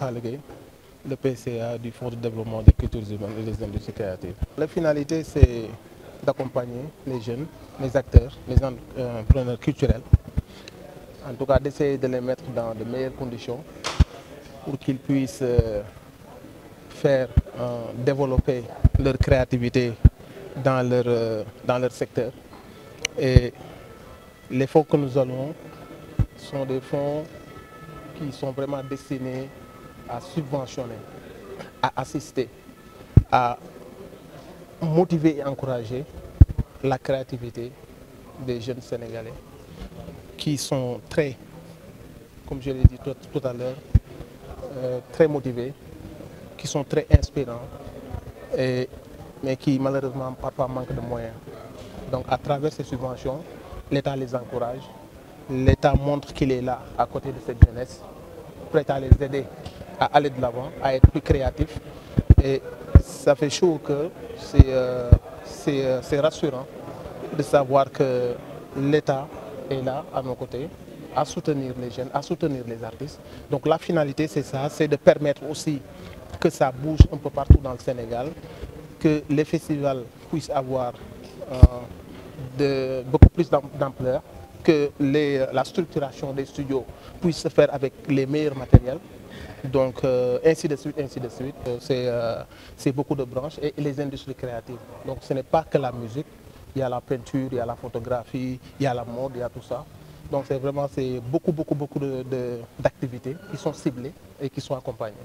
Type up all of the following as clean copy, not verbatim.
Talla Gueye, le PCA du Fonds de développement des cultures humaines et des industries créatives. La finalité, c'est d'accompagner les jeunes, les acteurs, les entrepreneurs culturels, en tout cas d'essayer de les mettre dans de meilleures conditions pour qu'ils puissent faire développer leur créativité dans leur secteur. Et les fonds que nous allons sont des fonds qui sont vraiment destinés à subventionner, à assister, à motiver et encourager la créativité des jeunes Sénégalais qui sont très, comme je l'ai dit tout à l'heure, très motivés, qui sont très inspirants, mais qui malheureusement parfois manquent de moyens. Donc à travers ces subventions, l'État les encourage, l'État montre qu'il est là à côté de cette jeunesse, prêt à les aider à aller de l'avant, à être plus créatifs. Et ça fait chaud que c'est rassurant de savoir que l'État est là à nos côtés, à soutenir les jeunes, à soutenir les artistes. Donc la finalité, c'est ça, c'est de permettre aussi que ça bouge un peu partout dans le Sénégal, que les festivals puissent avoir beaucoup plus d'ampleur, que la structuration des studios puisse se faire avec les meilleurs matériels. Donc ainsi de suite, ainsi de suite. C'est beaucoup de branches et les industries créatives. Donc ce n'est pas que la musique, il y a la peinture, il y a la photographie, il y a la mode, il y a tout ça. Donc c'est beaucoup d'activités qui sont ciblées et qui sont accompagnées.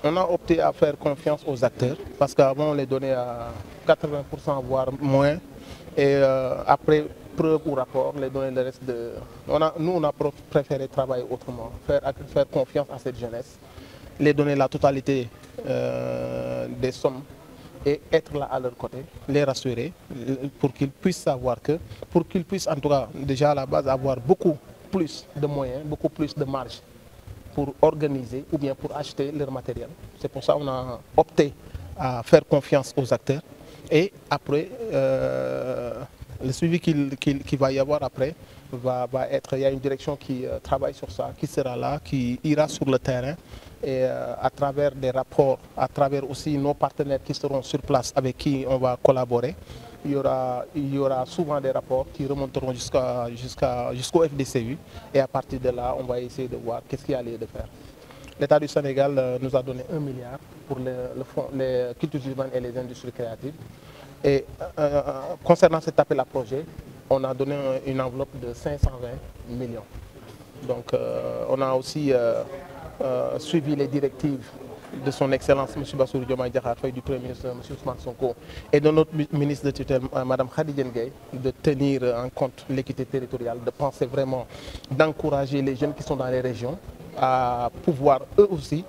On a opté à faire confiance aux acteurs parce qu'avant on les donnait à 80% voire moins et après preuve ou rapport les donner le reste de... Nous on a préféré travailler autrement, faire confiance à cette jeunesse, les donner la totalité des sommes et être là à leur côté, les rassurer pour qu'ils puissent savoir pour qu'ils puissent en tout cas déjà à la base avoir beaucoup plus de moyens, beaucoup plus de marge pour organiser ou bien pour acheter leur matériel. C'est pour ça qu'on a opté à faire confiance aux acteurs et après le suivi qu'il va y avoir après va être, il y a une direction qui travaille sur ça, qui sera là, qui ira sur le terrain et à travers des rapports, à travers aussi nos partenaires qui seront sur place avec qui on va collaborer, il y aura souvent des rapports qui remonteront jusqu'au FDCU et à partir de là, on va essayer de voir qu'est-ce qu'il y a lieu de faire. L'État du Sénégal nous a donné 1 milliard pour les cultures urbaines et les industries créatives. Et concernant cet appel à projet, on a donné une enveloppe de 520 millions. Donc on a aussi suivi les directives de son Excellence M. Bassirou Diomaye Diakhar Faye, du Premier ministre M. Ousmane Sonko et de notre ministre de tutelle Mme Khady Diène Gaye, de tenir en compte l'équité territoriale, de penser vraiment, d'encourager les jeunes qui sont dans les régions à pouvoir eux aussi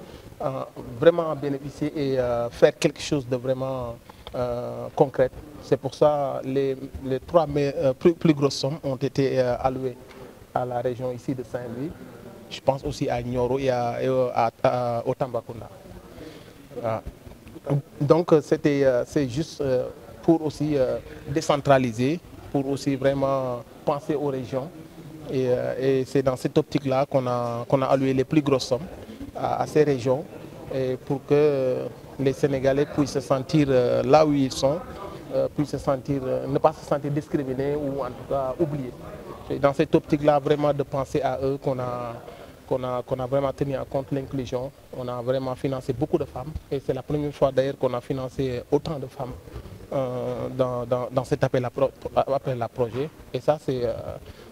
vraiment bénéficier et faire quelque chose de vraiment concret. C'est pour ça que les 3 plus grosses sommes ont été allouées à la région ici de Saint-Louis. Je pense aussi à Nioro et au Tambacounda. Donc c'est juste pour aussi décentraliser, pour aussi vraiment penser aux régions. Et c'est dans cette optique-là qu'on a alloué les plus grosses sommes à ces régions et pour que les Sénégalais puissent se sentir là où ils sont, puissent ne pas se sentir discriminés ou en tout cas oubliés. C'est dans cette optique-là vraiment de penser à eux qu'on a vraiment tenu en compte l'inclusion. On a vraiment financé beaucoup de femmes et c'est la première fois d'ailleurs qu'on a financé autant de femmes dans cet appel à projet. Et ça c'est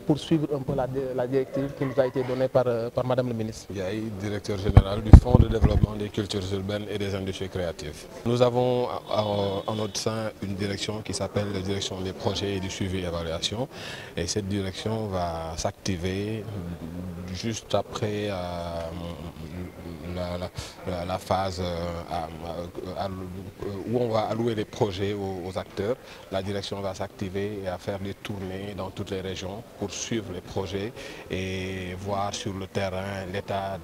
pour suivre un peu la directive qui nous a été donnée par Madame le ministre. Ndiaye, directeur général du Fonds de développement des cultures urbaines et des industries créatives. Nous avons en notre sein une direction qui s'appelle la direction des projets et du suivi et évaluation. Et cette direction va s'activer juste après la phase où on va allouer les projets aux acteurs. La direction va s'activer et à faire des tournées dans toutes les régions pour suivre les projets et voir sur le terrain l'état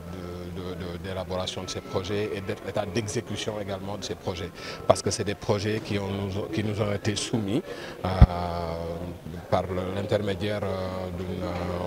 d'élaboration de ces projets et l'état d'exécution également de ces projets. Parce que c'est des projets qui nous ont été soumis par l'intermédiaire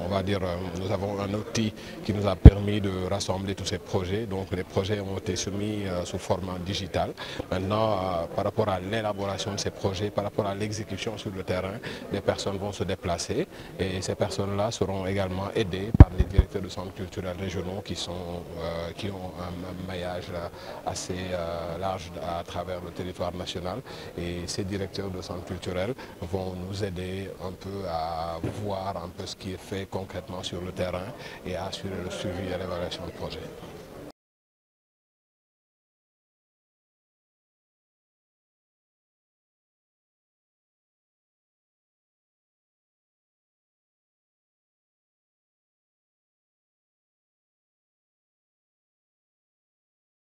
on va dire, nous avons un outil qui nous a permis permis de rassembler tous ces projets. Donc les projets ont été soumis sous format digital. Maintenant, par rapport à l'élaboration de ces projets, par rapport à l'exécution sur le terrain, les personnes vont se déplacer et ces personnes-là seront également aidées par les directeurs de centres culturels régionaux qui ont un maillage assez large à travers le territoire national. Et ces directeurs de centres culturels vont nous aider un peu à voir un peu ce qui est fait concrètement sur le terrain et à assurer le suivi et l'évaluation du projet.